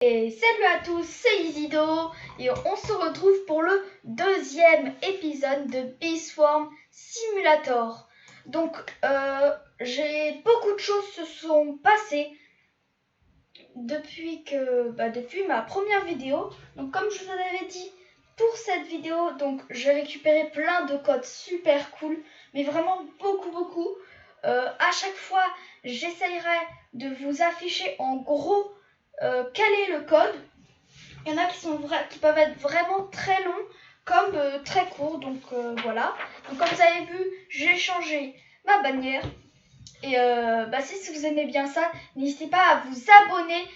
Et salut à tous, c'est Isido et on se retrouve pour le deuxième épisode de Beeswarm Simulator. Donc j'ai beaucoup de choses se sont passées depuis ma première vidéo. Donc comme je vous en avais dit pour cette vidéo, donc j'ai récupéré plein de codes super cool, mais vraiment beaucoup. À chaque fois j'essayerai de vous afficher en gros quel est le code. Il y en a qui peuvent être vraiment très longs comme très courts. Donc voilà. Donc comme vous avez vu, j'ai changé ma bannière. Et si vous aimez bien ça, n'hésitez pas à vous abonner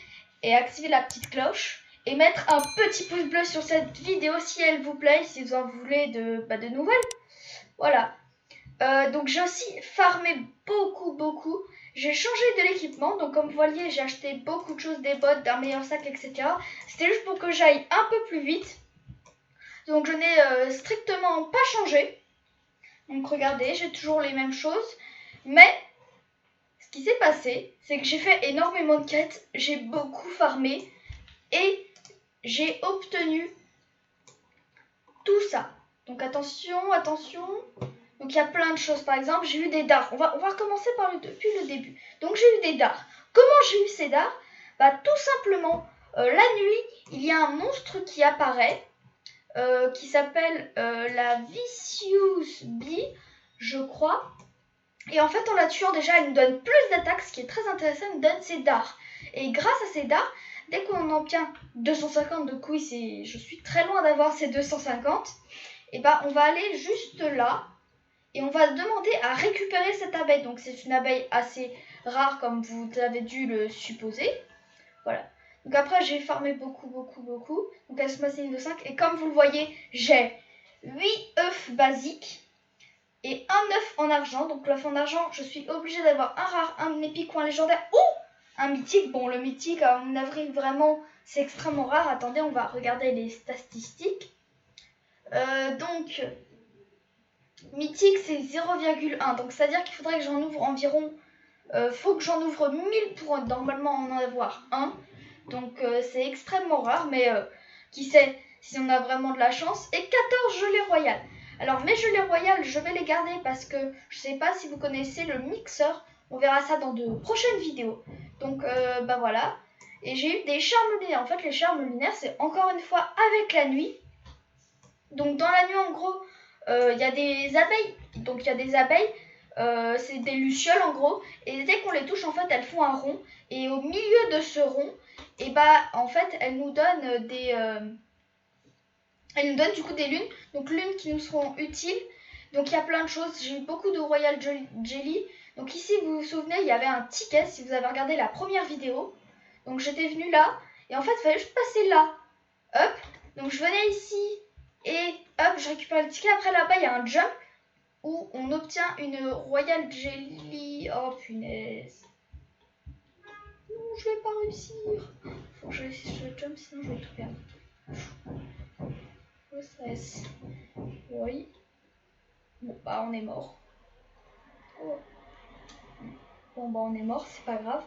et activer la petite cloche. Et mettre un petit pouce bleu sur cette vidéo si elle vous plaît, si vous en voulez de nouvelles. Voilà. Donc j'ai aussi farmé beaucoup. J'ai changé de l'équipement, donc comme vous voyez j'ai acheté beaucoup de choses, des bottes, d'un meilleur sac, etc. C'était juste pour que j'aille un peu plus vite. Donc je n'ai strictement pas changé. Donc regardez, j'ai toujours les mêmes choses. Mais ce qui s'est passé, c'est que j'ai fait énormément de quêtes, j'ai beaucoup farmé et j'ai obtenu tout ça. Donc attention. Donc il y a plein de choses. Par exemple, j'ai eu des dards. On va recommencer depuis le début. Donc j'ai eu des dards. Comment j'ai eu ces dards? Tout simplement, la nuit, il y a un monstre qui apparaît, qui s'appelle la Vicious Bee, je crois. Et en fait, en la tuant déjà, elle nous donne plus d'attaques, ce qui est très intéressant, elle nous donne ses dards. Et grâce à ces dards, dès qu'on en obtient 250 de coups, je suis très loin d'avoir ces 250, et on va aller juste là. Et on va demander à récupérer cette abeille. Donc c'est une abeille assez rare comme vous avez dû le supposer. Voilà. Donc après j'ai farmé beaucoup. Donc elle se passe une de 5. Et comme vous le voyez, j'ai 8 œufs basiques et un œuf en argent. Donc l'œuf en argent, je suis obligée d'avoir un rare, un épique ou un légendaire ou un mythique. Bon, le mythique en avril vraiment c'est extrêmement rare. Attendez, on va regarder les statistiques. Donc mythique c'est 0,1, donc c'est à dire qu'il faudrait que j'en ouvre environ faut que j'en ouvre 1000 pour normalement en avoir un. Donc c'est extrêmement rare, mais qui sait si on a vraiment de la chance. Et 14 gelées royales. Alors mes gelées royales, je vais les garder parce que je sais pas si vous connaissez le mixeur. On verra ça dans de prochaines vidéos. Donc voilà. Et j'ai eu des charmes lunaires. En fait les charmes lunaires c'est encore une fois avec la nuit. Donc dans la nuit en gros il y a des abeilles. Donc il y a des abeilles, c'est des lucioles en gros. Et dès qu'on les touche, en fait, elles font un rond. Et au milieu de ce rond, en fait, elles nous donnent elles nous donnent du coup des lunes. Donc lunes qui nous seront utiles. Donc il y a plein de choses. J'ai eu beaucoup de Royal Jelly. Donc ici, vous vous souvenez, il y avait un ticket si vous avez regardé la première vidéo. Donc j'étais venue là. Et en fait, il fallait juste passer là. Hop. Donc je venais ici. Et hop, je récupère le ticket. Après là-bas, il y a un jump où on obtient une Royal Jelly. Oh punaise. Non, je vais pas réussir. Faut que je jump, sinon je vais tout perdre. Le stress. Oui. Bon, on est mort. Oh. Bon, on est mort, c'est pas grave.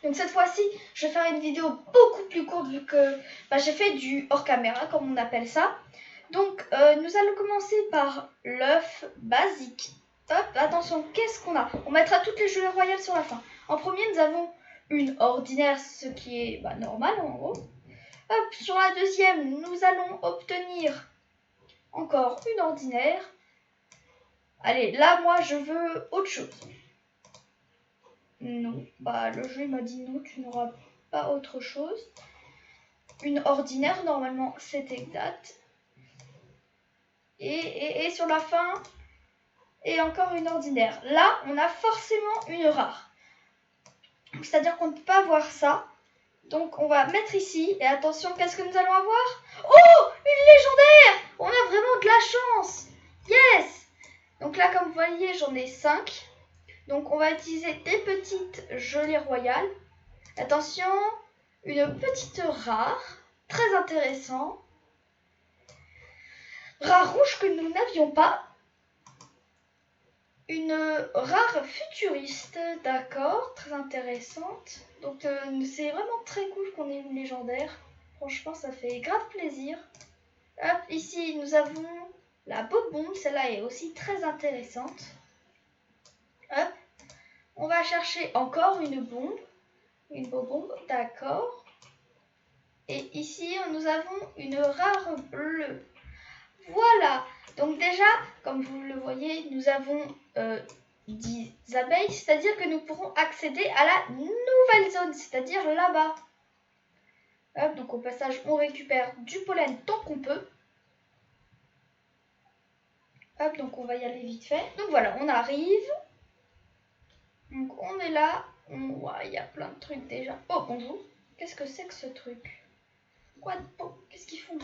Donc cette fois-ci, je vais faire une vidéo beaucoup plus courte vu que j'ai fait du hors caméra, comme on appelle ça. Donc nous allons commencer par l'œuf basique. Hop, attention, qu'est-ce qu'on a? On mettra toutes les gelées royales sur la fin. En premier, nous avons une ordinaire, ce qui est normal en gros. Hop, sur la deuxième, nous allons obtenir encore une ordinaire. Allez, là, moi, je veux autre chose. Non, le jeu m'a dit non, tu n'auras pas autre chose. Une ordinaire, normalement, c'est exact. Et sur la fin, et encore une ordinaire. Là, on a forcément une rare. C'est-à-dire qu'on ne peut pas avoir ça. Donc, on va mettre ici. Et attention, qu'est-ce que nous allons avoir? Oh, une légendaire! On a vraiment de la chance. Yes! Donc là, comme vous voyez, j'en ai 5. Donc, on va utiliser des petites gelées royales. Attention, une petite rare. Très intéressant. Rare rouge que nous n'avions pas. une rare futuriste, d'accord, très intéressante. Donc c'est vraiment très cool qu'on ait une légendaire. Franchement, ça fait grave plaisir. Hop, ici nous avons la Bobombe, celle-là est aussi très intéressante. Hop, on va chercher encore une bombe, une Bobombe, d'accord. Et ici nous avons une rare bleue. Voilà, donc déjà, comme vous le voyez, nous avons 10 abeilles, c'est-à-dire que nous pourrons accéder à la nouvelle zone, c'est-à-dire là-bas. Hop, donc au passage, on récupère du pollen tant qu'on peut. Hop, donc on va y aller vite fait. Donc voilà, on arrive. Donc on est là. Ouais, il y a plein de trucs déjà. Oh, bonjour. Qu'est-ce que c'est que ce truc? What? Qu'est-ce qu'ils font?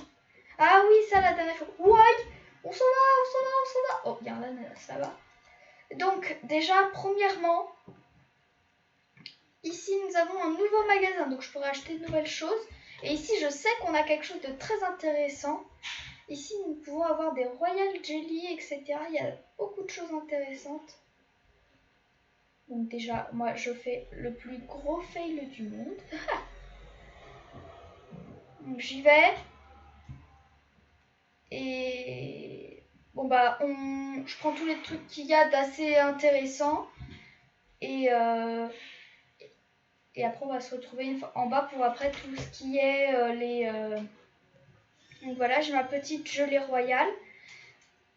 Ah oui, ça la dernière fois. Ouais, on s'en va, on s'en va, on s'en va. Oh, il y a un ananas là-bas. Donc déjà, premièrement, ici nous avons un nouveau magasin. Donc je pourrais acheter de nouvelles choses. Et ici, je sais qu'on a quelque chose de très intéressant. Ici, nous pouvons avoir des Royal Jelly, etc. Il y a beaucoup de choses intéressantes. Donc déjà, moi, je fais le plus gros fail du monde. Donc j'y vais. Et bon bah, je prends tous les trucs qu'il y a d'assez intéressants. Et après, on va se retrouver en bas pour après tout ce qui est Donc voilà, j'ai ma petite gelée royale.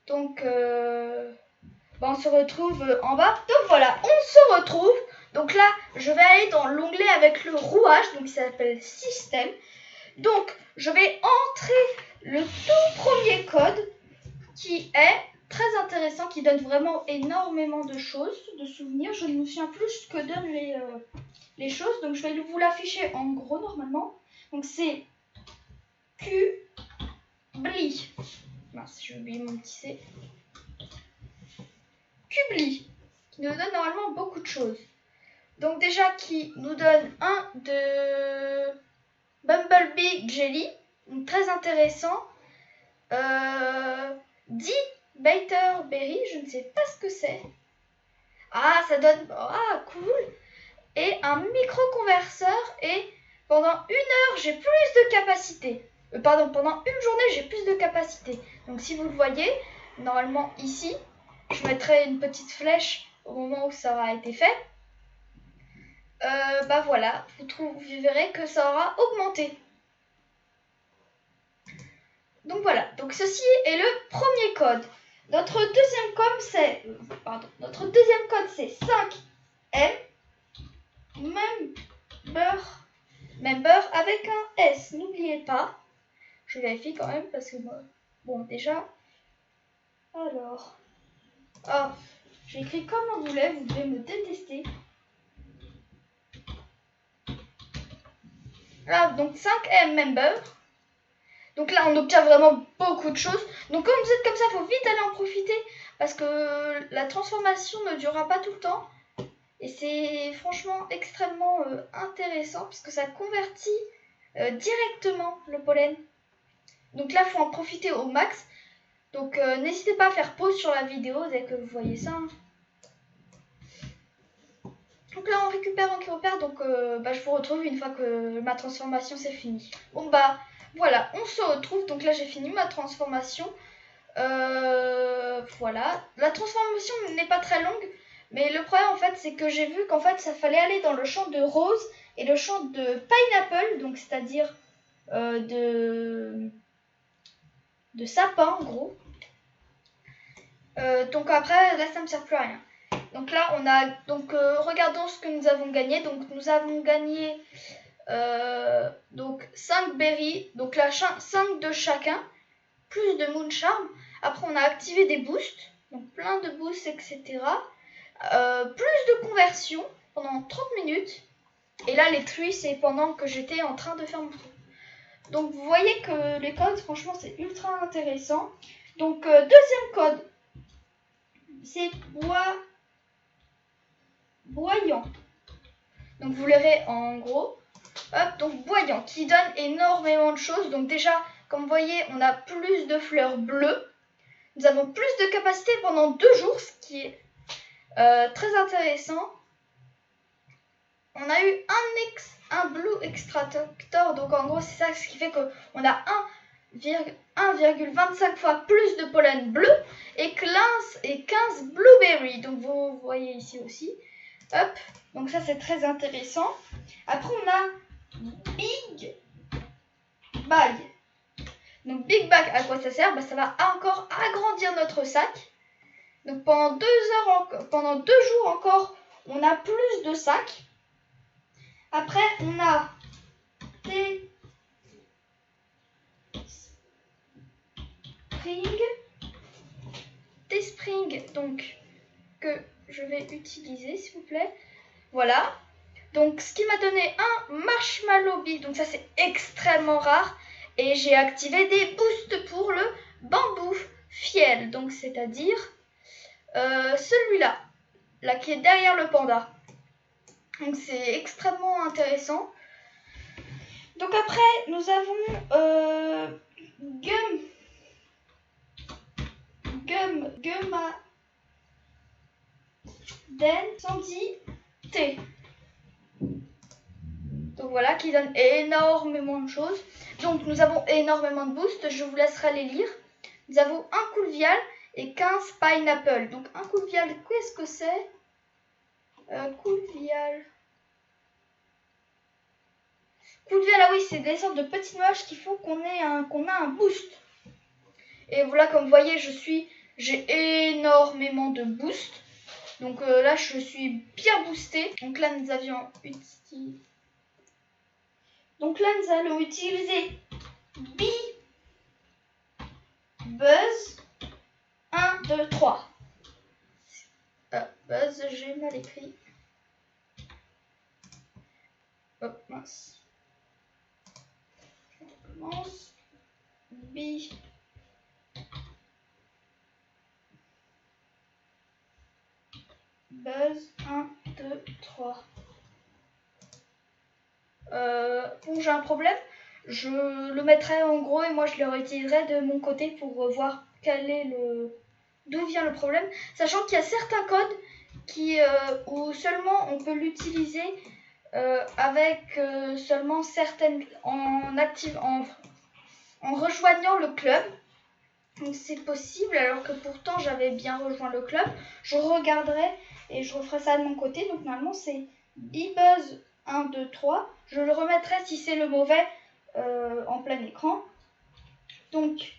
Donc on se retrouve en bas. Donc voilà, on se retrouve. Donc là, je vais aller dans l'onglet avec le rouage, donc il s'appelle Système. Donc je vais entrer le tout premier code qui est très intéressant, qui donne vraiment énormément de choses, de souvenirs. Je ne me souviens plus ce que donnent les choses. Donc je vais vous l'afficher en gros normalement. Donc c'est Qbli. Mince, j'ai oublié mon petit C. Qbli, qui nous donne normalement beaucoup de choses. Donc déjà qui nous donne un de Bumblebee Jelly, donc très intéressant. 10 Baiter Berry, je ne sais pas ce que c'est. Ah, ça donne... Ah, cool. Et un micro-converseur et pendant 1 heure, j'ai plus de capacité. Pardon, pendant une journée, j'ai plus de capacité. Donc si vous le voyez, normalement ici, je mettrai une petite flèche au moment où ça aura été fait. Bah voilà, vous verrez que ça aura augmenté. Donc voilà, donc ceci est le premier code. Notre deuxième code c'est c'est 5M member avec un S. N'oubliez pas. Je vérifie quand même parce que moi, bon déjà. Alors, j'ai écrit comme on voulait. Vous devez me détester. Ah, donc 5M member. Donc là, on obtient vraiment beaucoup de choses. Donc comme vous êtes comme ça, il faut vite aller en profiter. Parce que la transformation ne durera pas tout le temps. Et c'est franchement extrêmement intéressant. Puisque ça convertit directement le pollen. Donc là, il faut en profiter au max. Donc n'hésitez pas à faire pause sur la vidéo dès que vous voyez ça. Donc là, on récupère. Donc je vous retrouve une fois que ma transformation c'est fini. Bon bah... Voilà, on se retrouve. Donc là, j'ai fini ma transformation. Voilà. La transformation n'est pas très longue. Mais le problème, en fait, c'est que j'ai vu qu'en fait, ça fallait aller dans le champ de rose et le champ de pineapple. Donc, c'est-à-dire de sapin, en gros. Donc après, là, ça ne me sert plus à rien. Donc là, on a... Donc, regardons ce que nous avons gagné. Donc, nous avons gagné... donc 5 berries, donc là 5 de chacun, plus de moon charm. Après on a activé des boosts, donc plein de boosts, etc. Plus de conversion pendant 30 minutes. Et là les truies, c'est pendant que j'étais en train de faire mon truc. Donc vous voyez que les codes, franchement c'est ultra intéressant. Donc deuxième code, c'est boyant. Donc vous verrez en gros. Hop, donc boyant, qui donne énormément de choses. Donc déjà, comme vous voyez, on a plus de fleurs bleues. Nous avons plus de capacité pendant 2 jours, ce qui est Très intéressant. On a eu un blue extractor, donc en gros c'est ça ce qui fait qu'on a 1,25 fois plus de pollen bleu et 15 blueberry. Donc vous voyez ici aussi. Hop, donc ça c'est très intéressant. Après on a Big Bag. Donc Big Bag, à quoi ça sert? Ça va encore agrandir notre sac. Donc pendant 2 jours encore, on a plus de sacs. Après on a Teespring, donc que je vais utiliser s'il vous plaît. Voilà. Donc ce qui m'a donné un marshmallow bee. Donc ça c'est extrêmement rare. Et j'ai activé des boosts pour le bambou fiel. Donc c'est-à-dire celui-là. Là qui est derrière le panda. Donc c'est extrêmement intéressant. Donc après nous avons Sandy T. Donc voilà, qui donne énormément de choses. Donc nous avons énormément de boosts, je vous laisserai les lire. Nous avons un Coolvial et 15 Pineapple. Donc un Coolvial, qu'est-ce que c'est? Coolvial, ah oui, c'est des sortes de petits nuages qui font qu'on a un boost. Et voilà, comme vous voyez, j'ai énormément de boost. Donc là, je suis bien boostée. Donc là, nous allons utiliser Buzz 1, 2, 3. Buzz, j'ai mal écrit. Hop, mince. Je recommence. Buzz 1, 2, 3. Bon, j'ai un problème. Je le mettrai en gros et moi je le réutiliserai de mon côté pour voir d'où vient le problème. Sachant qu'il y a certains codes où seulement on peut l'utiliser avec seulement certaines en rejoignant le club. Donc c'est possible alors que pourtant j'avais bien rejoint le club. Je regarderai et je referai ça de mon côté. Donc normalement c'est Buzz 1, 2, 3. Je le remettrai si c'est le mauvais en plein écran. Donc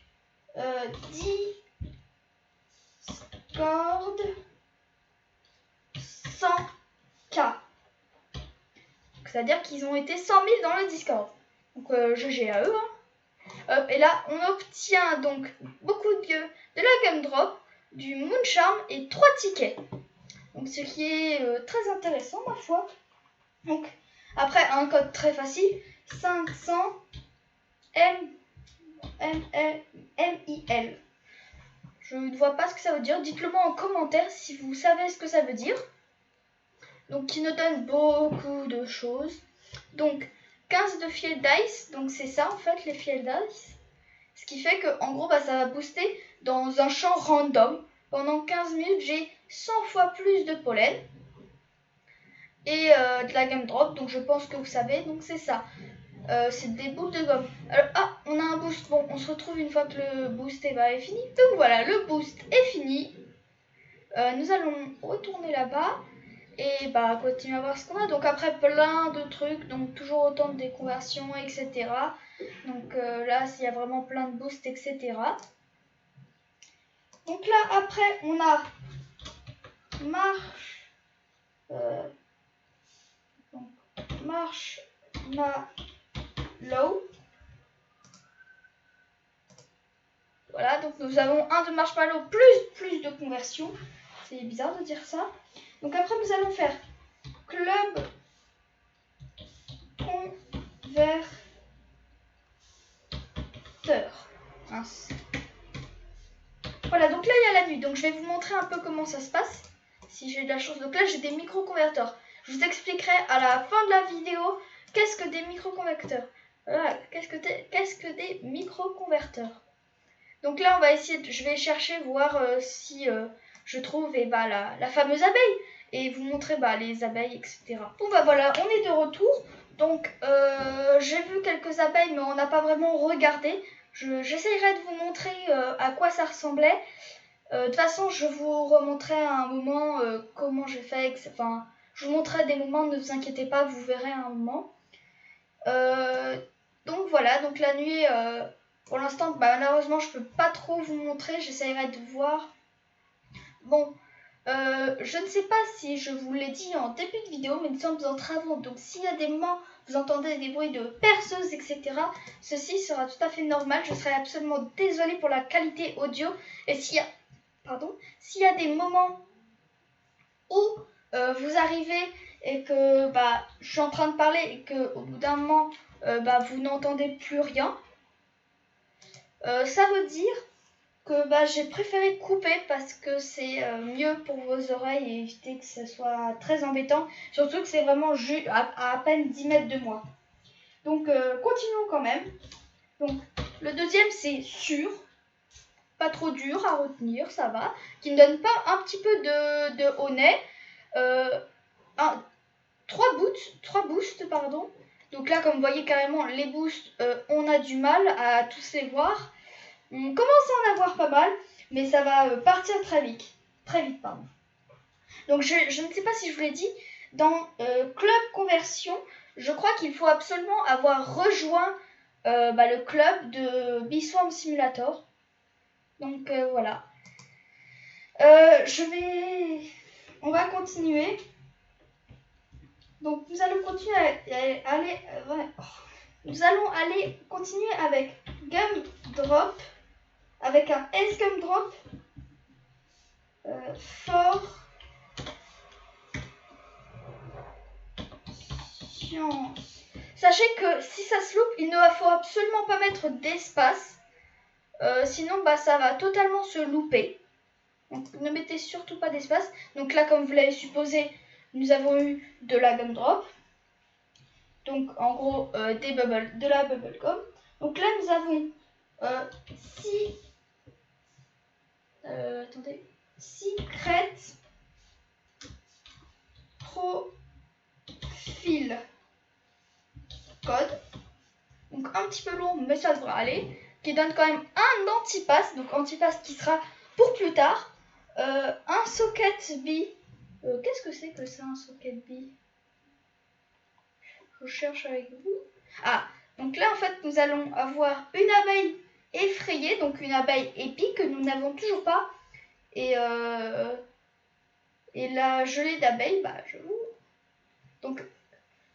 Discord 100K. C'est-à-dire qu'ils ont été 100 000 dans le Discord. Donc GG à eux. Hein. Et là, on obtient donc beaucoup de la Gumdrop, du Mooncharm et 3 tickets. Donc ce qui est très intéressant, ma foi. Donc après, un code très facile, 500 MIL. Je ne vois pas ce que ça veut dire. Dites-le moi en commentaire si vous savez ce que ça veut dire. Donc qui nous donne beaucoup de choses. Donc 15 de field dice, donc c'est ça en fait les field dice. Ce qui fait que en gros ça va booster dans un champ random. Pendant 15 minutes j'ai 100 fois plus de pollen. Et de la Gumdrop, donc je pense que vous savez, donc c'est ça. C'est des boules de gomme. Alors, on a un boost, bon on se retrouve une fois que le boost est fini. Donc voilà, le boost est fini. Nous allons retourner là-bas. Et continuer à voir ce qu'on a. Donc après plein de trucs, donc toujours autant de déconversions, etc. Donc là, il y a vraiment plein de boosts, etc. Donc là, après, on a Marshmallow. Voilà, donc nous avons un de Marshmallow plus de conversion. C'est bizarre de dire ça. Donc après, nous allons faire Club Converteur. Mince. Voilà, donc là, il y a la nuit. Donc je vais vous montrer un peu comment ça se passe. Si j'ai de la chance. Donc là, j'ai des micro-converteurs. Je vous expliquerai à la fin de la vidéo qu'est-ce que des micro-converteurs. Voilà, qu'est-ce que des micro-converteurs. Donc là, on va essayer, je vais chercher, voir si je trouve la fameuse abeille et vous montrer les abeilles, etc. Bon bah voilà, on est de retour. Donc j'ai vu quelques abeilles mais on n'a pas vraiment regardé. J'essayerai de vous montrer à quoi ça ressemblait. De toute façon, je vous remontrerai à un moment comment j'ai fait. Enfin, je vous montrerai des moments, ne vous inquiétez pas, vous verrez à un moment. Donc voilà, donc la nuit, pour l'instant, malheureusement, je peux pas trop vous montrer. J'essayerai de voir. Bon, je ne sais pas si je vous l'ai dit en début de vidéo, mais nous sommes en travaux. Donc s'il y a des moments, vous entendez des bruits de perceuse, etc., ceci sera tout à fait normal. Je serai absolument désolée pour la qualité audio. Et s'il y a des moments où vous arrivez et que je suis en train de parler et que au bout d'un moment vous n'entendez plus rien, ça veut dire que j'ai préféré couper parce que c'est mieux pour vos oreilles et éviter que ce soit très embêtant, surtout que c'est vraiment à peine 10 mètres de moi. Donc continuons quand même. Donc le deuxième, c'est sûr, pas trop dur à retenir, ça va, qui ne donne pas un petit peu de au nez. 3 boosts, pardon. Donc là, comme vous voyez carrément, les boosts, on a du mal à tous les voir. On commence à en avoir pas mal, mais ça va partir très vite. Pardon. Donc je ne sais pas si je vous l'ai dit, dans Club Conversion, je crois qu'il faut absolument avoir rejoint le club de Bee Swarm Simulator. Donc voilà. On va continuer. Donc nous allons continuer continuer avec Gumdrop, avec un S Gumdrop fort science. Sachez que si ça se loupe, il ne faut absolument pas mettre d'espace, sinon ça va totalement se louper. Donc ne mettez surtout pas d'espace. Donc là, comme vous l'avez supposé, nous avons eu de la Gumdrop. Donc en gros de la bubblegum. Donc là nous avons 6 Secret Profile Code. Donc un petit peu long mais ça devrait aller. Qui donne quand même un antipass. Donc antipass qui sera pour plus tard. Un socket bee. Qu'est-ce que c'est que ça, un socket bee? Je cherche avec vous. Ah, donc là en fait nous allons avoir une abeille effrayée, donc une abeille épique que nous n'avons toujours pas. Et la gelée d'abeille, donc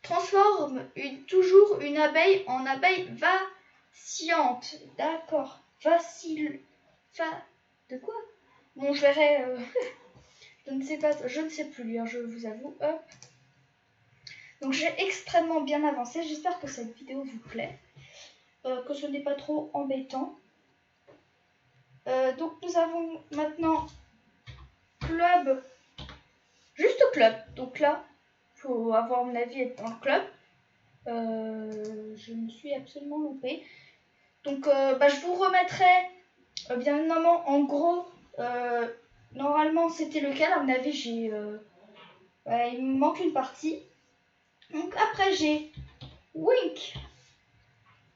transforme toujours une abeille en abeille vacillante. D'accord. De quoi? Bon, je verrai. Je ne sais plus lire, je vous avoue. Hop. Donc j'ai extrêmement bien avancé. J'espère que cette vidéo vous plaît. Que ce n'est pas trop embêtant. Donc nous avons maintenant club. Juste club. Donc là, il faut avoir mon avis être dans le club. Je me suis absolument loupée. Donc je vous remettrai bien évidemment en gros. Normalement c'était lequel, à mon avis il me manque une partie. Donc après j'ai Wink.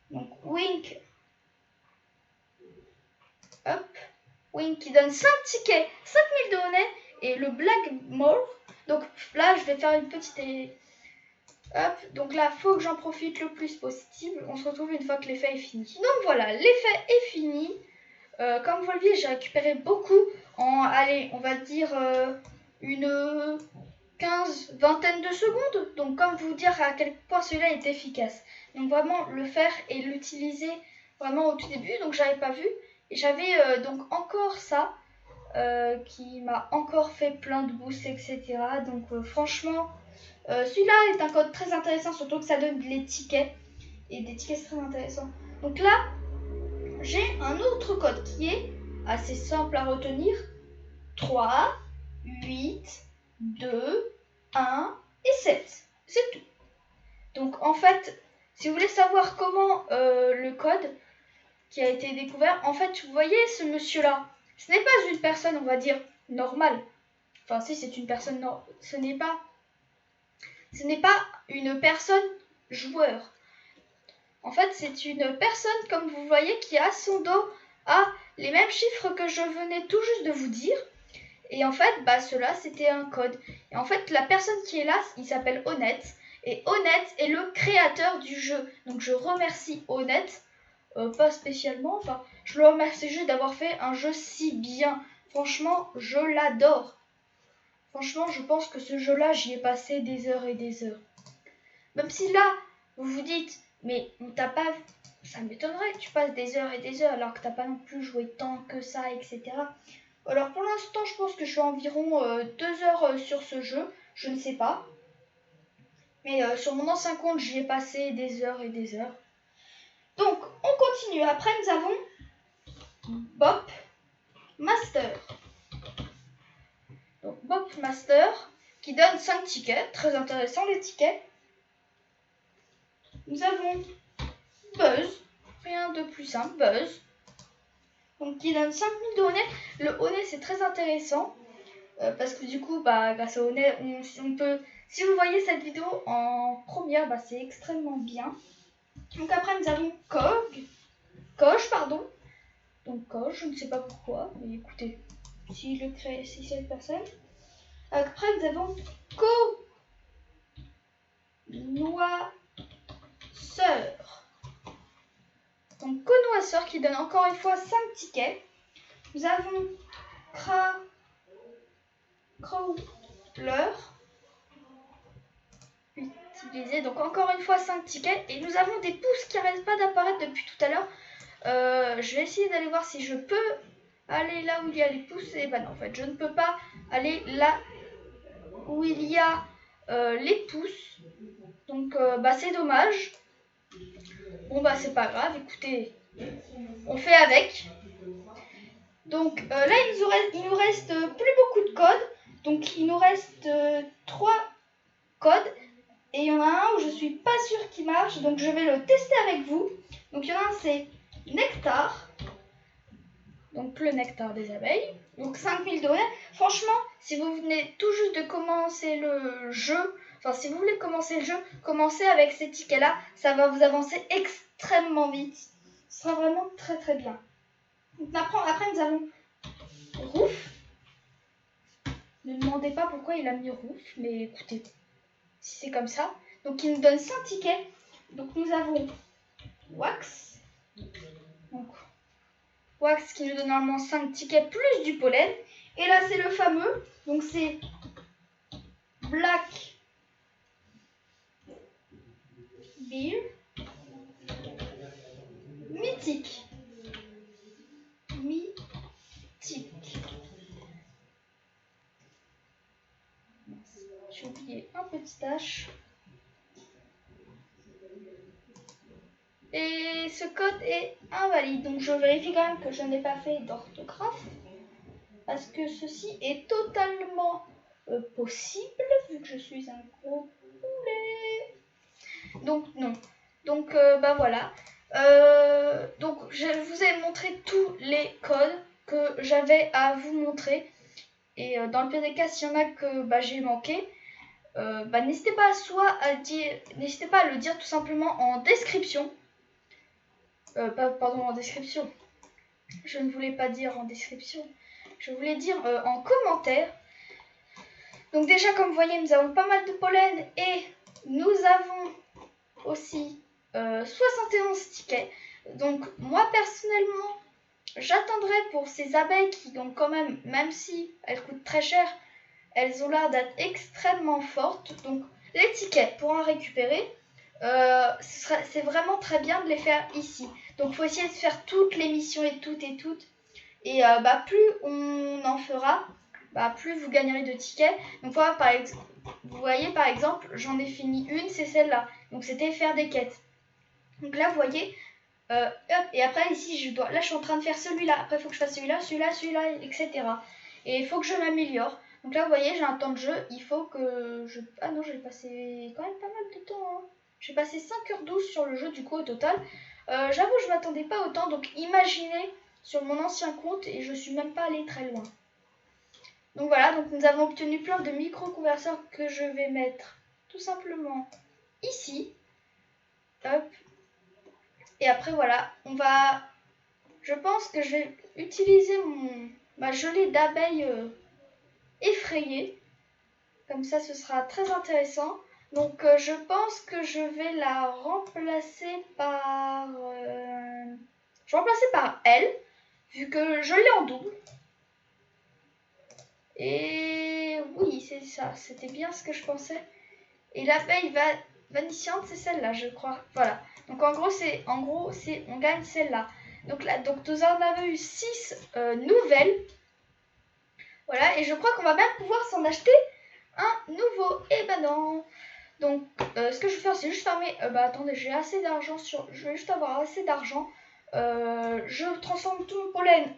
Donc Wink. Hop. Wink qui donne 5 tickets, 5000 de honnêtes. Et le Black Mole. Donc là je vais faire une petite... Hop. Donc là faut que j'en profite le plus possible. On se retrouve une fois que l'effet est fini. Donc voilà, l'effet est fini. Comme vous le voyez, j'ai récupéré beaucoup en, allez, on va dire une 15-20 de secondes. Donc comme vous dire à quel point celui-là est efficace. Donc vraiment le faire et l'utiliser vraiment au tout début. Donc j'avais pas vu. Et j'avais donc encore ça qui m'a encore fait plein de boosts, etc. Donc franchement, celui-là est un code très intéressant, surtout que ça donne des tickets. Et des tickets très intéressants. Donc là, j'ai un autre code qui est assez simple à retenir. 3, 8, 2, 1 et 7. C'est tout. Donc en fait, si vous voulez savoir comment le code qui a été découvert, en fait, vous voyez ce monsieur-là, ce n'est pas une personne, on va dire, normale. Enfin si, c'est une personne ce n'est pas une personne joueur. En fait, c'est une personne, comme vous voyez, qui a son dos à les mêmes chiffres que je venais tout juste de vous dire. Et en fait, cela, c'était un code. Et en fait, la personne qui est là, il s'appelle Honnête. Et Honnête est le créateur du jeu. Donc je remercie Honnête, pas spécialement, enfin, je le remercie juste d'avoir fait un jeu si bien. Franchement, je l'adore. Franchement, je pense que ce jeu-là, j'y ai passé des heures et des heures. Même si là, vous vous dites, mais on t'a pas... Ça m'étonnerait que tu passes des heures et des heures alors que t'as pas non plus joué tant que ça, etc. Alors pour l'instant, je pense que je suis environ 2 heures sur ce jeu. Je ne sais pas. Mais sur mon ancien compte, j'y ai passé des heures et des heures. Donc, on continue. Après, nous avons Bop Master. Donc, Bop Master qui donne 5 tickets. Très intéressant les tickets. Nous avons Buzz. Rien de plus simple. Buzz. Donc, qui donne 5000 de honnet. Le honnet, c'est très intéressant. Parce que du coup, grâce au honnet, on peut... Si vous voyez cette vidéo en première, c'est extrêmement bien. Donc après, nous avons Coche, pardon. Donc Coche, je ne sais pas pourquoi, mais écoutez, si cette personne. Après, nous avons Connoisseur. Donc Connoisseur qui donne encore une fois 5 tickets. Nous avons Crawler. Utilisé, donc encore une fois 5 tickets. Et nous avons des pouces qui n'arrêtent pas d'apparaître depuis tout à l'heure. Je vais essayer d'aller voir si je peux aller là où il y a les pouces. Et non, en fait, je ne peux pas aller là où il y a les pouces. Donc, c'est dommage. Bon, c'est pas grave. Écoutez, on fait avec. Donc, là, il nous reste plus beaucoup de codes. Donc, il nous reste 3 codes. Et il y en a un où je suis pas sûre qu'il marche. Donc, je vais le tester avec vous. Donc, il y en a un, c'est Nectar. Donc le nectar des abeilles. Donc 5000 $. Franchement, si vous venez tout juste de commencer le jeu, enfin si vous voulez commencer le jeu, commencez avec ces tickets-là. Ça va vous avancer extrêmement vite. Ce sera vraiment très très bien. Donc, après nous avons Rouf. Ne me demandez pas pourquoi il a mis Rouf, mais écoutez, si c'est comme ça. Donc il nous donne 5 tickets. Donc nous avons Wax. Donc Wax qui nous donne normalement 5 tickets plus du pollen. Et là, c'est le fameux. Donc, c'est Black Bill Mythique. J'ai oublié un petit H. Et ce code est invalide. Donc, je vérifie quand même que je n'ai pas fait d'orthographe. Parce que ceci est totalement possible, vu que je suis un gros poulet. Donc, non. Donc, voilà. Donc, je vous ai montré tous les codes que j'avais à vous montrer. Et dans le pire des cas, s'il y en a que j'ai manqué, n'hésitez pas n'hésitez pas à le dire tout simplement en description. Pardon, en description. Je ne voulais pas dire en description. Je voulais dire en commentaire. Donc déjà, comme vous voyez, nous avons pas mal de pollen et nous avons aussi 71 tickets. Donc moi, personnellement, j'attendrai pour ces abeilles qui ont quand même si elles coûtent très cher, elles ont l'air d'être extrêmement fortes. Donc les tickets pour en récupérer, c'est vraiment très bien de les faire ici. Donc il faut essayer de faire toutes les missions et toutes. Et plus on en fera, plus vous gagnerez de tickets. Donc voilà, vous voyez par exemple, j'en ai fini une, c'est celle-là. Donc c'était faire des quêtes. Donc là, vous voyez, hop, et après ici, là je suis en train de faire celui-là. Après, il faut que je fasse celui-là, etc. Et il faut que je m'améliore. Donc là, vous voyez, j'ai un temps de jeu. Il faut que je... Ah non, j'ai passé quand même pas mal de temps. Hein. J'ai passé 5h12 sur le jeu du coup au total. J'avoue, je m'attendais pas autant. Donc imaginez sur mon ancien compte et je suis même pas allée très loin. Donc voilà, donc nous avons obtenu plein de micro-converseurs que je vais mettre tout simplement ici. Hop. Et après voilà, je pense que je vais utiliser ma gelée d'abeilles effrayée. Comme ça, ce sera très intéressant. Donc je pense que je vais la remplacer par... je vais remplacer par elle, vu que je l'ai en double. Et oui, c'est ça, c'était bien ce que je pensais. Et l'abeille vaniciante, c'est celle-là, je crois. Voilà. Donc en gros, on gagne celle-là. Donc là, nous en avons eu 6 nouvelles. Voilà, et je crois qu'on va même pouvoir s'en acheter un nouveau. Et ben non. Donc ce que je vais faire, c'est juste fermer. Attendez, j'ai assez d'argent je vais juste avoir assez d'argent. Je transforme tout mon pollen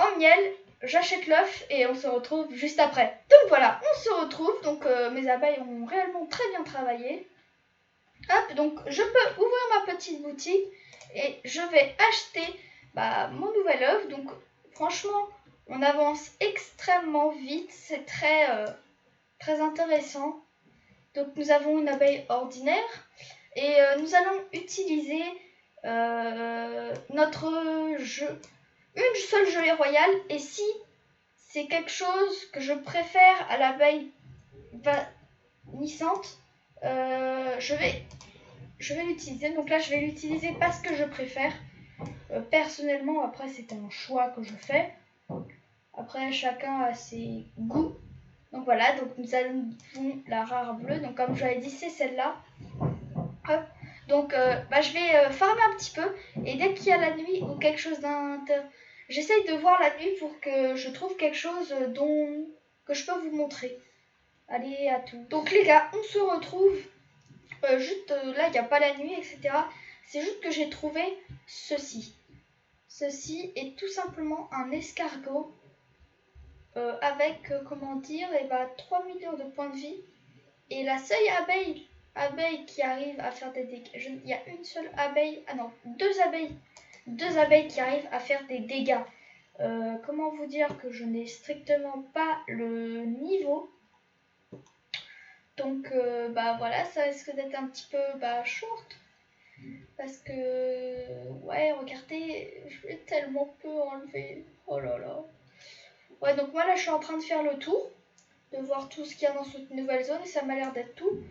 en miel, j'achète l'œuf et on se retrouve juste après. Donc voilà, on se retrouve. Donc mes abeilles ont réellement très bien travaillé. Hop, donc je peux ouvrir ma petite boutique et je vais acheter mon nouvel œuf. Donc franchement, on avance extrêmement vite, c'est très intéressant. Donc nous avons une abeille ordinaire et nous allons utiliser une seule gelée royale. Et si c'est quelque chose que je préfère à l'abeille vanissante, je vais l'utiliser. Donc là je vais l'utiliser parce que je préfère. Personnellement, après c'est un choix que je fais. Après chacun a ses goûts. Donc voilà, donc nous avons la rare bleue. Donc comme je l'avais dit, c'est celle-là. Hop. Donc je vais farmer un petit peu. Et dès qu'il y a la nuit ou quelque chose j'essaye de voir la nuit pour que je trouve quelque chose que je peux vous montrer. Allez, à tout. Donc les gars, on se retrouve. Juste là, il n'y a pas la nuit, etc. C'est juste que j'ai trouvé ceci. Ceci est tout simplement un escargot avec, 3 millions de points de vie. Et la seule abeille qui arrive à faire des dégâts. Il y a une seule abeille. Ah non, deux abeilles qui arrivent à faire des dégâts. Comment vous dire que je n'ai strictement pas le niveau. Donc voilà, ça risque d'être un petit peu short. Parce que ouais, regardez, je vais tellement peu enlever. Oh là là. Ouais, donc moi là je suis en train de faire le tour, de voir tout ce qu'il y a dans cette nouvelle zone et ça m'a l'air d'être tout.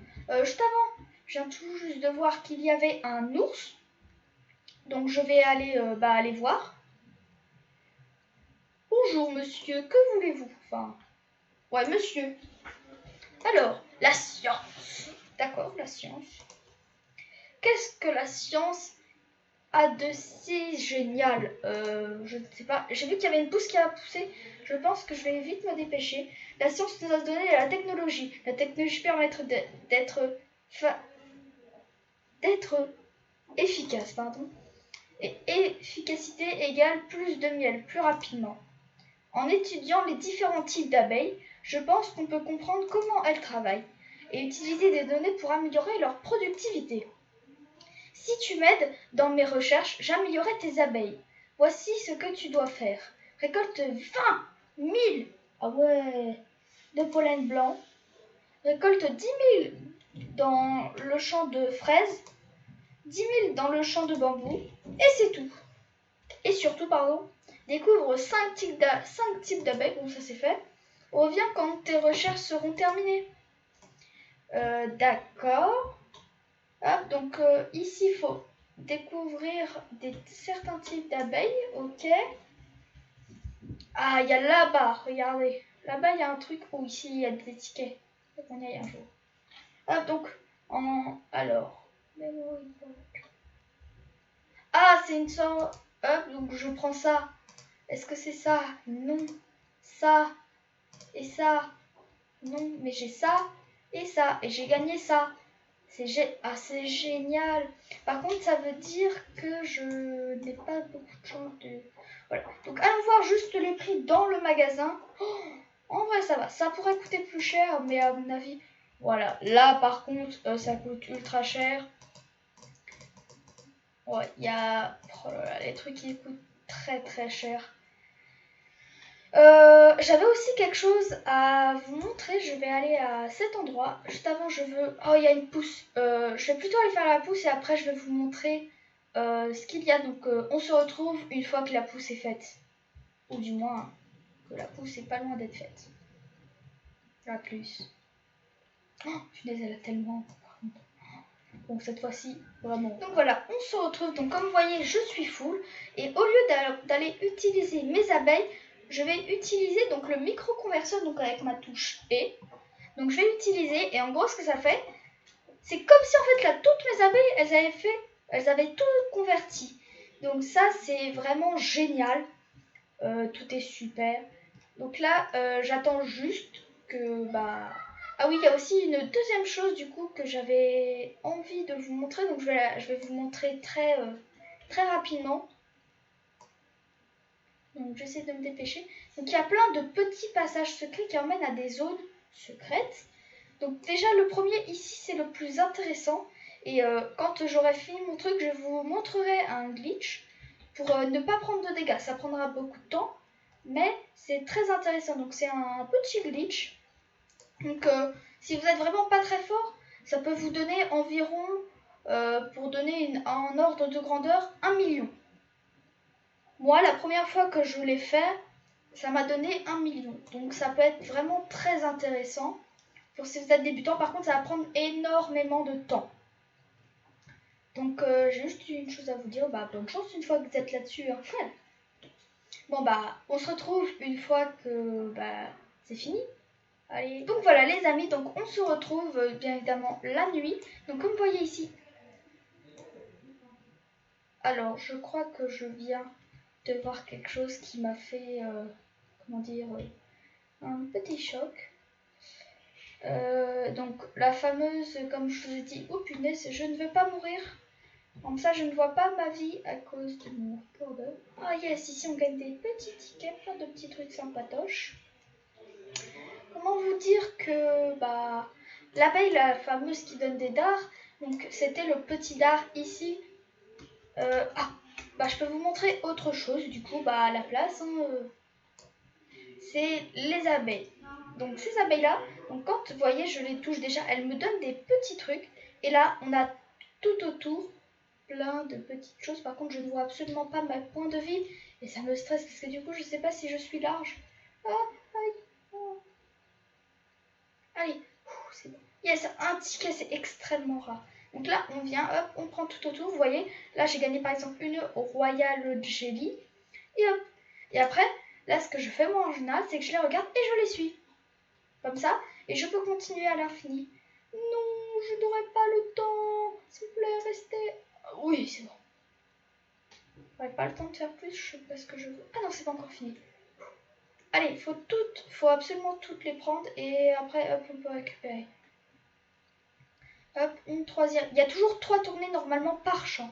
Juste avant, je viens tout juste de voir qu'il y avait un ours. Donc je vais aller voir. Bonjour monsieur, que voulez-vous? Enfin, ouais monsieur. Alors, la science. D'accord, la science. Qu'est-ce que la science a de si génial? Je ne sais pas. J'ai vu qu'il y avait une pousse qui a poussé. Je pense que je vais vite me dépêcher. La science nous a donné la technologie. La technologie permet d'être efficace, pardon. Et efficacité égale plus de miel, plus rapidement. En étudiant les différents types d'abeilles, je pense qu'on peut comprendre comment elles travaillent et utiliser des données pour améliorer leur productivité. Si tu m'aides dans mes recherches, j'améliorerai tes abeilles. Voici ce que tu dois faire. Récolte 20 000 de pollen blanc. Récolte 10 000 dans le champ de fraises. 10 000 dans le champ de bambou. Et c'est tout. Et surtout, découvre 5 types d'abeilles. Bon, ça c'est fait. Reviens quand tes recherches seront terminées. D'accord. Hop, donc ici, il faut découvrir certains types d'abeilles. Ok. Ah, il y a là-bas, regardez. Là-bas, il y a un truc. Oh, ici, il y a des tickets. Faut qu'on y aille un jour. Hop, donc, alors. Ah, c'est une sorte. Hop, donc je prends ça. Est-ce que c'est ça? Non. Ça. Et ça. Non, mais j'ai ça. Et ça. Et j'ai gagné ça. C'est génial. Par contre, ça veut dire que je n'ai pas beaucoup de chance de... Voilà. Donc, allons voir juste les prix dans le magasin. Oh, en vrai, ça va. Ça pourrait coûter plus cher, mais à mon avis... Voilà. Là, par contre, ça coûte ultra cher. Ouais, il y a... Oh là là, les trucs qui coûtent très très cher. J'avais aussi quelque chose à vous montrer. Je vais aller à cet endroit. Juste avant, je veux... Oh, il y a une pousse. Je vais plutôt aller faire la pousse et après, je vais vous montrer ce qu'il y a. Donc, on se retrouve une fois que la pousse est faite. Ou du moins, que la pousse est pas loin d'être faite. À plus. Oh, punaise, elle a tellement... Donc cette fois-ci, vraiment. Donc voilà, on se retrouve. Donc comme vous voyez, je suis full. Et au lieu d'aller utiliser mes abeilles, je vais utiliser donc le micro-converseur, donc avec ma touche E. Donc je vais l'utiliser et en gros ce que ça fait, c'est comme si en fait là toutes mes abeilles elles avaient tout converti. Donc ça c'est vraiment génial. Tout est super. Donc là j'attends juste que ah oui, il y a aussi une deuxième chose du coup que j'avais envie de vous montrer. Donc je vais vous montrer très rapidement. Donc j'essaie de me dépêcher. Donc il y a plein de petits passages secrets qui emmènent à des zones secrètes. Donc déjà le premier ici c'est le plus intéressant. Et quand j'aurai fini mon truc, je vous montrerai un glitch pour ne pas prendre de dégâts. Ça prendra beaucoup de temps, mais c'est très intéressant. Donc c'est un petit glitch. Donc si vous êtes vraiment pas très fort, ça peut vous donner environ, pour donner un ordre de grandeur, 1 million. Moi, la première fois que je l'ai fait, ça m'a donné 1 million. Donc ça peut être vraiment très intéressant. Pour si vous êtes débutant, par contre, ça va prendre énormément de temps. Donc j'ai juste une chose à vous dire, bonne chance une fois que vous êtes là-dessus. Hein. Bon on se retrouve une fois que c'est fini. Allez. Donc voilà les amis, donc on se retrouve bien évidemment la nuit. Donc comme vous voyez ici, alors je crois que je viens de voir quelque chose qui m'a fait, comment dire, un petit choc. Donc la fameuse, comme je vous ai dit, oh punaise, je ne veux pas mourir. Comme ça, je ne vois pas ma vie à cause de mon recorder. Ah yes, ici on gagne des petits tickets, plein de petits trucs sympatoches. Comment vous dire que l'abeille, la fameuse qui donne des dards, donc c'était le petit dard ici. Je peux vous montrer autre chose du coup à la place. C'est les abeilles. Donc ces abeilles là, donc quand vous voyez je les touche déjà, elles me donnent des petits trucs. Et là on a tout autour plein de petites choses. Par contre je ne vois absolument pas ma point de vie et ça me stresse parce que du coup je sais pas si je suis large. Allez, c'est bon. Yes, un ticket, c'est extrêmement rare. Donc là, on vient, hop, on prend tout autour. Vous voyez, là, j'ai gagné par exemple une Royal Jelly. Et hop. Et après, là, ce que je fais moi en général, c'est que je les regarde et je les suis. Comme ça. Et je peux continuer à l'infini. Non, je n'aurai pas le temps. S'il vous plaît, restez. Oui, c'est bon. J'aurai pas le temps de faire plus, je sais pas ce que je veux. Ah non, c'est pas encore fini. Allez, faut absolument toutes les prendre et après, hop, on peut récupérer. Hop, une troisième. Il y a toujours 3 tournées normalement par champ.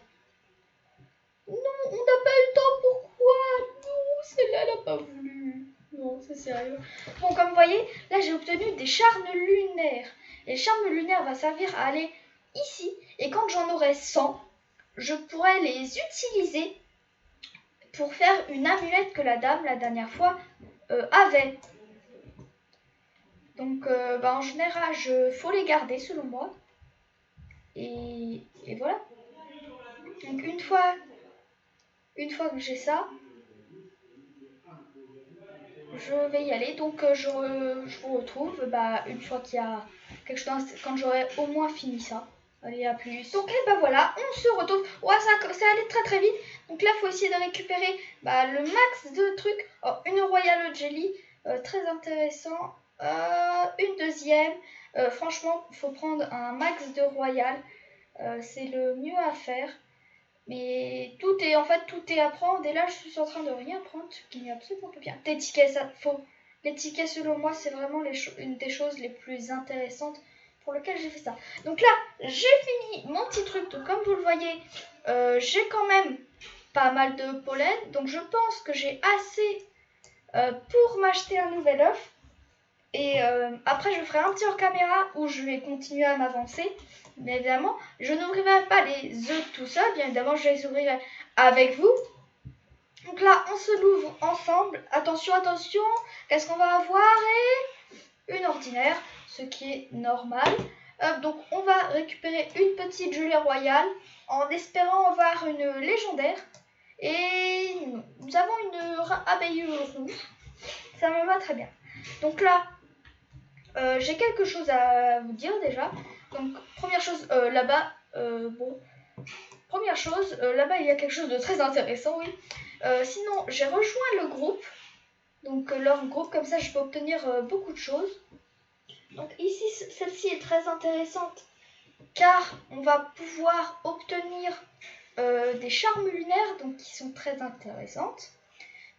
Non, on n'a pas eu le temps, pourquoi? Non, celle-là, elle n'a pas voulu. Non, c'est sérieux. Bon, comme vous voyez, là, j'ai obtenu des charmes lunaires. Et les charmes lunaires va servir à aller ici. Et quand j'en aurai 100, je pourrai les utiliser pour faire une amulette que la dame, la dernière fois, avait. Donc, en général, faut les garder, selon moi. Et voilà. Donc, une fois que j'ai ça, je vais y aller. Donc je vous retrouve une fois qu'il y a quelque chose, quand j'aurai au moins fini ça. Allez, à plus. Donc voilà, on se retrouve. Ouais, ça allait très très vite. Donc là, il faut essayer de récupérer le max de trucs. Oh, une Royal Jelly, très intéressant. Une deuxième. Franchement, il faut prendre un max de Royal. C'est le mieux à faire. Mais tout est à prendre et là je suis en train de rien prendre, ce qui n'est absolument pas bien. Les tickets, les tickets selon moi c'est vraiment une des choses les plus intéressantes pour lesquelles j'ai fait ça. Donc là j'ai fini mon petit truc, donc comme vous le voyez j'ai quand même pas mal de pollen, donc je pense que j'ai assez pour m'acheter un nouvel œuf. Et après, je ferai un petit hors caméra où je vais continuer à m'avancer. Bien évidemment, je n'ouvrirai pas les œufs tout seul. Bien évidemment, je les ouvrirai avec vous. Donc là, on se l'ouvre ensemble. Attention, attention. Qu'est-ce qu'on va avoir? Et une ordinaire, ce qui est normal. Donc on va récupérer une petite gelée royale en espérant avoir une légendaire. Et nous avons une abeille rouge. Ça me va très bien. Donc là, j'ai quelque chose à vous dire déjà. Donc première chose, là-bas, première chose, là-bas il y a quelque chose de très intéressant, oui. Sinon, j'ai rejoint le groupe. Donc leur groupe, comme ça je peux obtenir beaucoup de choses. Donc ici, celle-ci est très intéressante car on va pouvoir obtenir des charmes lunaires donc qui sont très intéressantes.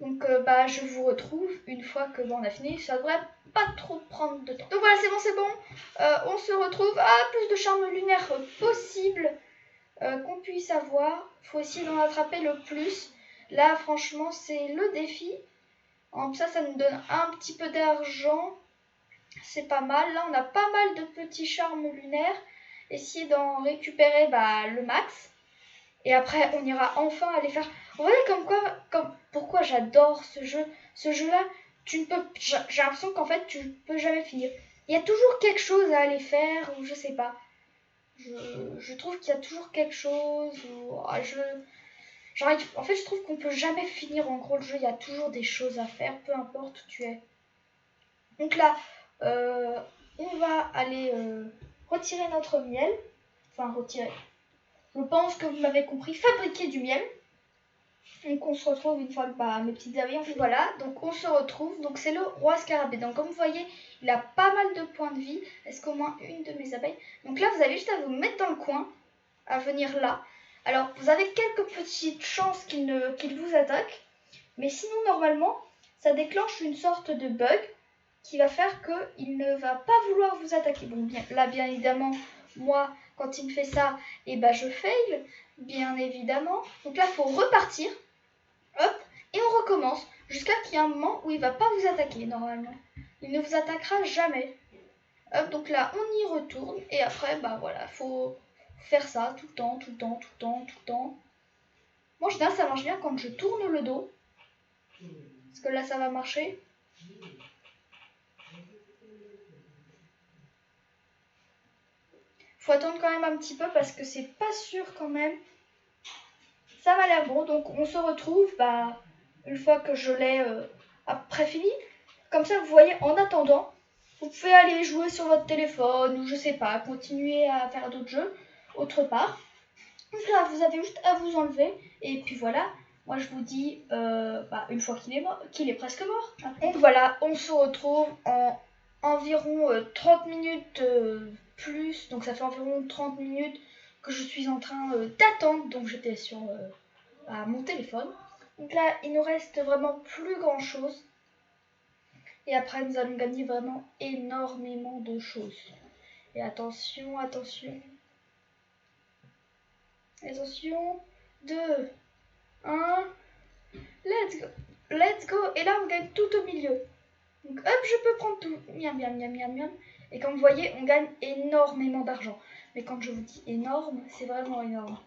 Donc je vous retrouve une fois que on a fini. Ça devrait pas trop prendre de temps. Donc voilà, c'est bon. On se retrouve à plus de charmes lunaires possible qu'on puisse avoir. Faut essayer d'en attraper le plus. Là, franchement, c'est le défi. En plus, ça nous donne un petit peu d'argent. C'est pas mal. Là, on a pas mal de petits charmes lunaires. Essayer d'en récupérer le max. Et après, on ira enfin aller faire... Vous voyez pourquoi j'adore ce jeu. Ce jeu-là, j'ai l'impression qu'en fait, tu peux jamais finir. Il y a toujours quelque chose à aller faire, ou je sais pas. Je trouve qu'il y a toujours quelque chose. En fait, je trouve qu'on peut jamais finir en gros le jeu. Il y a toujours des choses à faire, peu importe où tu es. Donc là, on va aller retirer notre miel. Enfin, retirer. Je pense que vous m'avez compris, fabriquer du miel. Donc on se retrouve une fois mes petites abeilles. Voilà, donc on se retrouve. Donc c'est le roi scarabée. Donc comme vous voyez, il a pas mal de points de vie. Est-ce qu'au moins une de mes abeilles? Donc là, vous avez juste à vous mettre dans le coin, à venir là. Alors vous avez quelques petites chances qu'il vous attaque. Mais sinon, normalement, ça déclenche une sorte de bug qui va faire qu'il ne va pas vouloir vous attaquer. Bon, bien évidemment, moi, quand il me fait ça, je fail, bien évidemment. Donc là, il faut repartir. Hop, et on recommence jusqu'à qu'il y ait un moment où il ne va pas vous attaquer, normalement. Il ne vous attaquera jamais. Hop, donc là, on y retourne. Et après, voilà, faut faire ça tout le temps, tout le temps, tout le temps, tout le temps. Moi, en général, ça marche bien quand je tourne le dos. Parce que là, ça va marcher. Faut attendre quand même un petit peu parce que c'est pas sûr quand même. Ça m'a l'air bon, donc on se retrouve une fois que je l'ai après fini. Comme ça, vous voyez, en attendant, vous pouvez aller jouer sur votre téléphone ou je sais pas, continuer à faire d'autres jeux autre part. Donc là, vous avez juste à vous enlever et puis voilà. Moi, je vous dis, une fois qu'il est presque mort. Donc voilà, on se retrouve en environ 30 minutes plus. Donc ça fait environ 30 minutes que je suis en train d'attendre. Donc j'étais sur mon téléphone. Donc là, il nous reste vraiment plus grand chose. Et après, nous allons gagner vraiment énormément de choses. Et attention, attention. Attention. 2, 1. Let's go. Let's go. Et là, on gagne tout au milieu. Donc hop, je peux prendre tout. Miam, miam, miam, miam, miam. Et comme vous voyez, on gagne énormément d'argent. Mais quand je vous dis énorme, c'est vraiment énorme.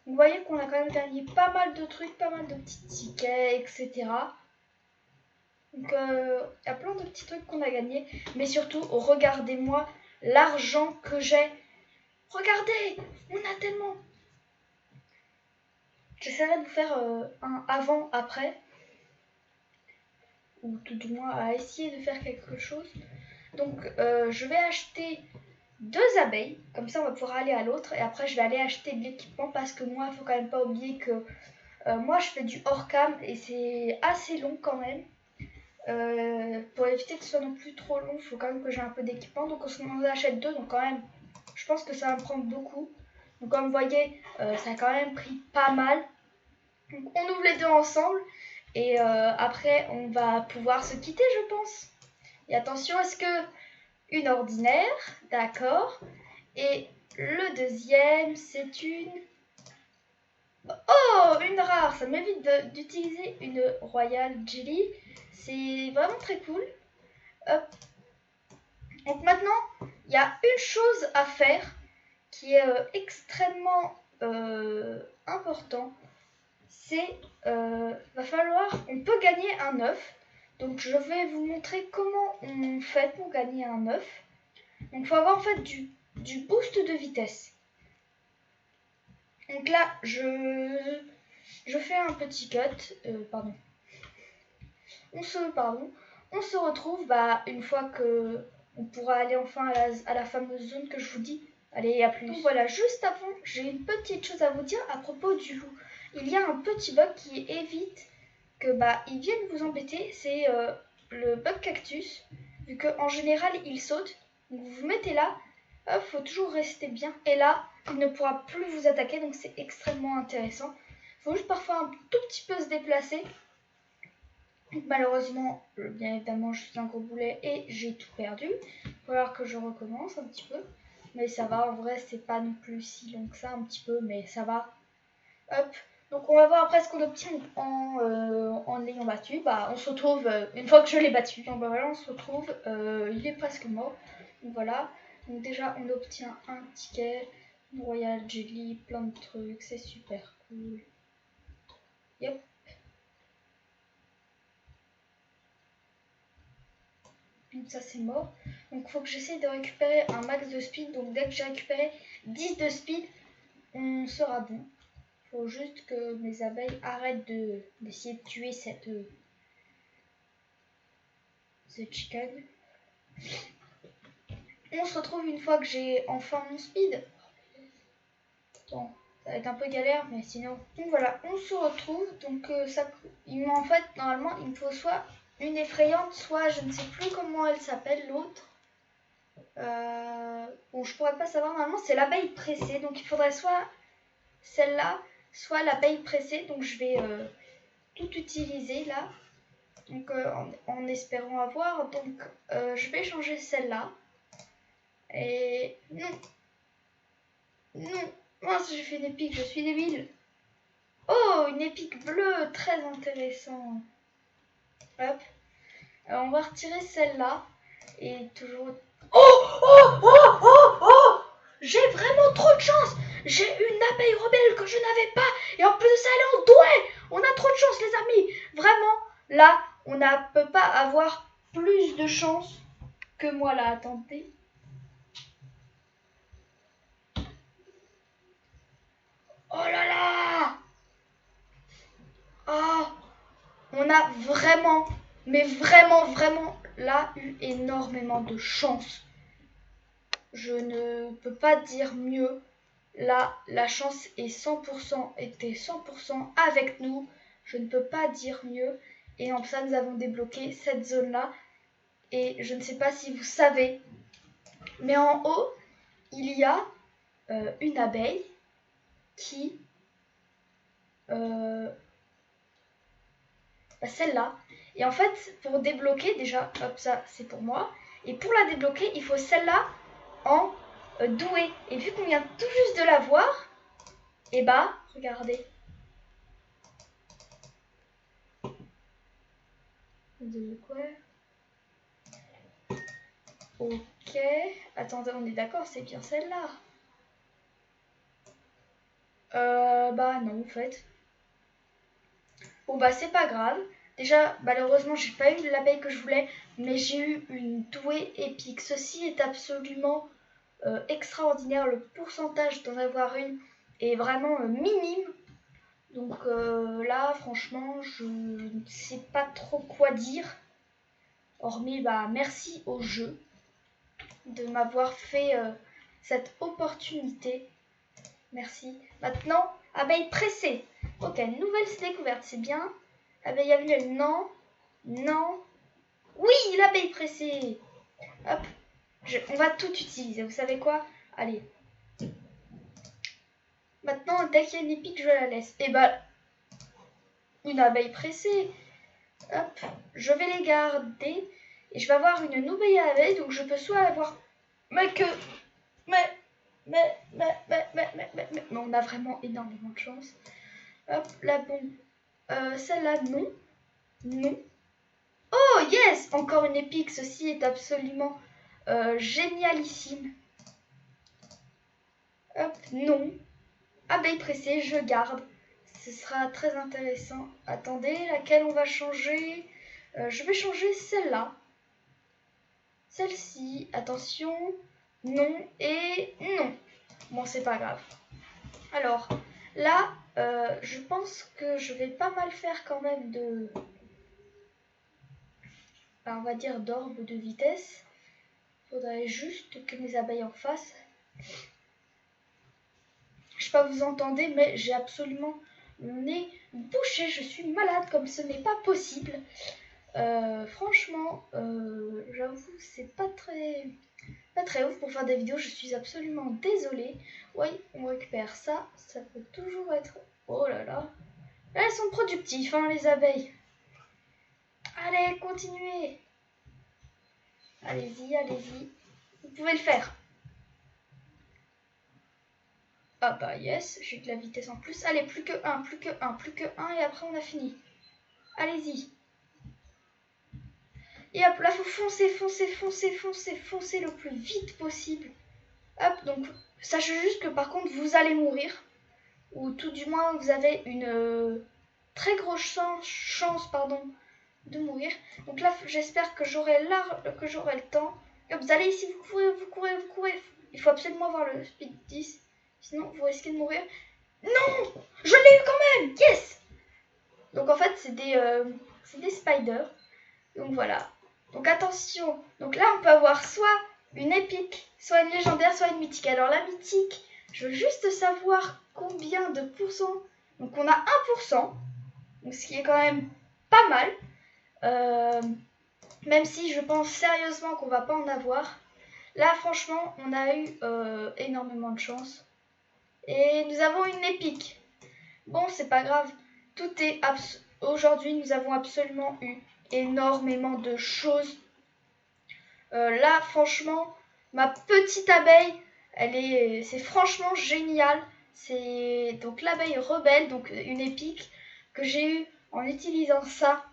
Vous voyez qu'on a quand même gagné pas mal de trucs, pas mal de petits tickets, etc. Donc il y a plein de petits trucs qu'on a gagnés. Mais surtout, regardez-moi l'argent que j'ai. Regardez, on a tellement. J'essaierai de vous faire un avant-après. Ou tout du moins à essayer de faire quelque chose. Donc je vais acheter 2 abeilles, comme ça on va pouvoir aller à l'autre. Et après je vais aller acheter de l'équipement parce que moi il faut quand même pas oublier que moi je fais du hors cam et c'est assez long quand même. Pour éviter que ce soit non plus trop long, il faut quand même que j'ai un peu d'équipement. Donc on en achète 2, donc quand même je pense que ça va me prendre beaucoup. Donc comme vous voyez, ça a quand même pris pas mal. Donc on ouvre les 2 ensemble. Et après, on va pouvoir se quitter, je pense. Et attention, est-ce que une ordinaire, d'accord. Et le deuxième, c'est une... Oh, une rare. Ça m'évite d'utiliser une Royal Jelly. C'est vraiment très cool. Hop. Donc maintenant, il y a une chose à faire qui est extrêmement important. c'est va falloir, on peut gagner un œuf. Donc je vais vous montrer comment on fait pour gagner un œuf. Donc il faut avoir en fait du boost de vitesse. Donc là je fais un petit cut, pardon. On se retrouve une fois que on pourra aller enfin à la fameuse zone que je vous dis. Allez, à plus. Donc voilà, juste avant, j'ai une petite chose à vous dire à propos du loup. Il y a un petit bug qui évite que il vienne vous embêter, c'est le bug cactus. Vu qu'en général il saute, donc vous vous mettez là, hop, faut toujours rester bien. Et là, il ne pourra plus vous attaquer, donc c'est extrêmement intéressant. Il faut juste parfois un tout petit peu se déplacer. Malheureusement, bien évidemment, je suis un gros boulet et j'ai tout perdu. Il va falloir que je recommence un petit peu. Mais ça va, en vrai, c'est pas non plus si long que ça, un petit peu, mais ça va. Hop. Donc on va voir après ce qu'on obtient en l'ayant battu. On se retrouve, une fois que je l'ai battu, donc voilà, on se retrouve, il est presque mort. Donc voilà. Donc déjà, on obtient un ticket, une Royal Jelly, plein de trucs, c'est super cool. Yep. Donc ça c'est mort. Donc il faut que j'essaye de récupérer un max de speed. Donc dès que j'ai récupéré 10 de speed, on sera bon. Il faut juste que mes abeilles arrêtent d'essayer de tuer cette chicken. On se retrouve une fois que j'ai enfin mon speed. Bon, ça va être un peu galère, mais sinon. Donc voilà, on se retrouve. Donc en fait, normalement, il me faut soit une effrayante, soit je ne sais plus comment elle s'appelle, l'autre. Bon, je pourrais pas savoir, normalement c'est l'abeille pressée, donc il faudrait soit celle-là, soit l'abeille pressée, donc je vais tout utiliser là, donc en espérant avoir, donc je vais changer celle-là, et non, mince, j'ai fait une épique, je suis débile. Oh, une épique bleue, très intéressant. Hop, on va retirer celle-là, et toujours... Oh, j'ai vraiment trop de chance. J'ai une abeille rebelle que je n'avais pas. Et en plus de ça, elle est en douée. On a trop de chance, les amis. Vraiment, là, on ne peut pas avoir plus de chance que moi, là. Attendez. Oh là là. Oh, on a vraiment, mais vraiment, là, eu énormément de chance. Je ne peux pas dire mieux. Là, la chance est 100%, était 100% avec nous. Je ne peux pas dire mieux. Et en ça, nous avons débloqué cette zone-là. Et je ne sais pas si vous savez, mais en haut, il y a une abeille qui... celle-là. Et en fait, pour débloquer, déjà, hop, ça, c'est pour moi. Et pour la débloquer, il faut celle-là en douée. Et vu qu'on vient tout juste de la voir, et regardez. De quoi? Ok. Attendez, on est d'accord, c'est bien celle-là. Non, en fait. Bon, c'est pas grave. Déjà, malheureusement, j'ai pas eu l'abeille que je voulais, mais j'ai eu une douée épique. Ceci est absolument extraordinaire. Le pourcentage d'en avoir une est vraiment minime. Donc là, franchement, je ne sais pas trop quoi dire. Hormis, merci au jeu de m'avoir fait cette opportunité. Merci. Maintenant, abeille pressée. Ok, nouvelle découverte, c'est bien. Abeille à miel, non. Non. Oui, l'abeille pressée. Hop. On va tout utiliser. Vous savez quoi? Allez. Maintenant, dès qu'il y a une épique, je la laisse. Et une abeille pressée. Hop. Je vais les garder. Et je vais avoir une nouvelle abeille. Donc, je peux soit avoir... Mais on a vraiment énormément de chance. Hop, la bombe. Celle-là, non. Non. Oh, yes! Encore une épique. Ceci est absolument génialissime. Hop, non. Abeille pressée, je garde. ce sera très intéressant. Attendez, laquelle on va changer? Je vais changer celle-là. Celle-ci, attention, non et non. Bon, c'est pas grave. Alors, là, je pense que je vais pas mal faire quand même de... Ben, on va dire d'orbe de vitesse. Faudrait juste que mes abeilles en fassent. Je sais pas vous entendez, mais j'ai absolument mon nez bouché. Je suis malade comme ce n'est pas possible. Franchement, j'avoue, c'est pas très ouf pour faire des vidéos. Je suis absolument désolée. Oui, on récupère ça. Ça peut toujours être... Oh là là. Là, elles sont productives, hein, les abeilles. Allez, continuez. Allez-y, allez-y. Vous pouvez le faire. Ah bah yes, j'ai de la vitesse en plus. Allez, plus que un, plus que un, plus que un, et après on a fini. Allez-y. Et hop, là, faut foncer, foncer, foncer, foncer, foncer le plus vite possible. Hop, donc, sachez juste que par contre, vous allez mourir. Ou tout du moins, vous avez une très grosse chance de mourir. Donc là, j'espère que j'aurai le temps. Et hop, vous allez ici, vous courez, vous courez, vous courez. Il faut absolument avoir le speed 10. Sinon, vous risquez de mourir. Non! Je l'ai eu quand même! Yes! Donc en fait, c'est des spiders. Donc voilà. Donc attention. Donc là, on peut avoir soit une épique, soit une légendaire, soit une mythique. Alors la mythique, je veux juste savoir combien de pourcents. Donc on a 1%. Donc ce qui est quand même pas mal. Même si je pense sérieusement qu'on va pas en avoir. Là, franchement, on a eu énormément de chance. Et nous avons une épique. Bon, c'est pas grave. Tout est aujourd'hui, nous avons absolument eu énormément de choses. Là, franchement, ma petite abeille, c'est franchement génial. C'est donc l'abeille rebelle, donc une épique que j'ai eue en utilisant ça.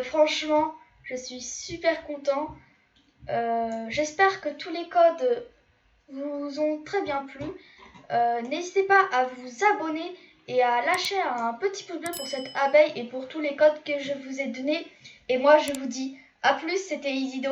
Franchement, je suis super content. J'espère que tous les codes vous ont très bien plu. N'hésitez pas à vous abonner et à lâcher un petit pouce bleu pour cette abeille et pour tous les codes que je vous ai donnés. Et moi, je vous dis à plus, c'était Isido.